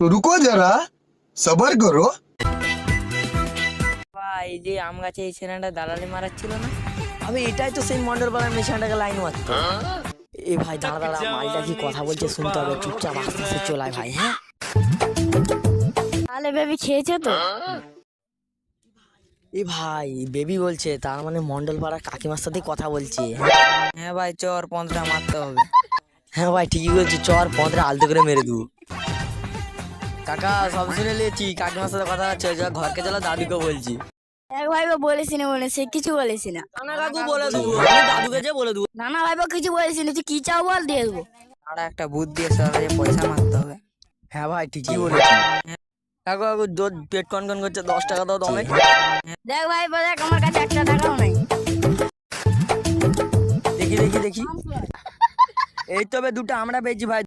रुको जरा सबर करो। ভাই যে আম গাছে এই ছেলেটা দালালি মারাচ্ছিল না, আমি এটাই তো সেই মন্ডল পাড়ার মেশিনটাকে লাইন মারতো। এ ভাই দাঁড়া দাঁড়া, মালটা কি কথা বলছে শুনতে হবে, চুপচাপ আস্তে আস্তে চলায় ভাই। হ্যাঁ তাহলে বেবি খেয়েছে তো? এ ভাই বেবি বলছে, তার মানে মন্ডল পাড়ার কাকিমার সাথে কথা বলছে। হ্যাঁ ভাই চর 15 মারতে হবে। হ্যাঁ ভাই ঠিকই বলছি, চর 15 আলতো করে মেরে দেবো। কাকা সব শুনে নিয়েছি, কাকিমার সাথে কথা হচ্ছে, ঘরকে চলো দাদুকে বলছি। এক ভাইবো বলেছি না, বলে সে কিছু বলেছি না। না কাকু বলে দেবো, আমি দাদুকে যে বলে দেবো। নানা ভাইবো কিছু বলেছি না, তুই কি চাও বল, দিয়ে দেবো। আর একটা বুদ্ধি এসে পয়সা মারতে হবে। হ্যাঁ ভাই ঠিকই বলেছি। কাকু কাকু পেট কনকন করছে, 10 টাকা দাও দমে। দেখ ভাইবো দেখ, আমার কাছে 1 টাকাও নাই। দেখি দেখি দেখি, এই তবে দুটো আমরা পেয়েছি ভাই।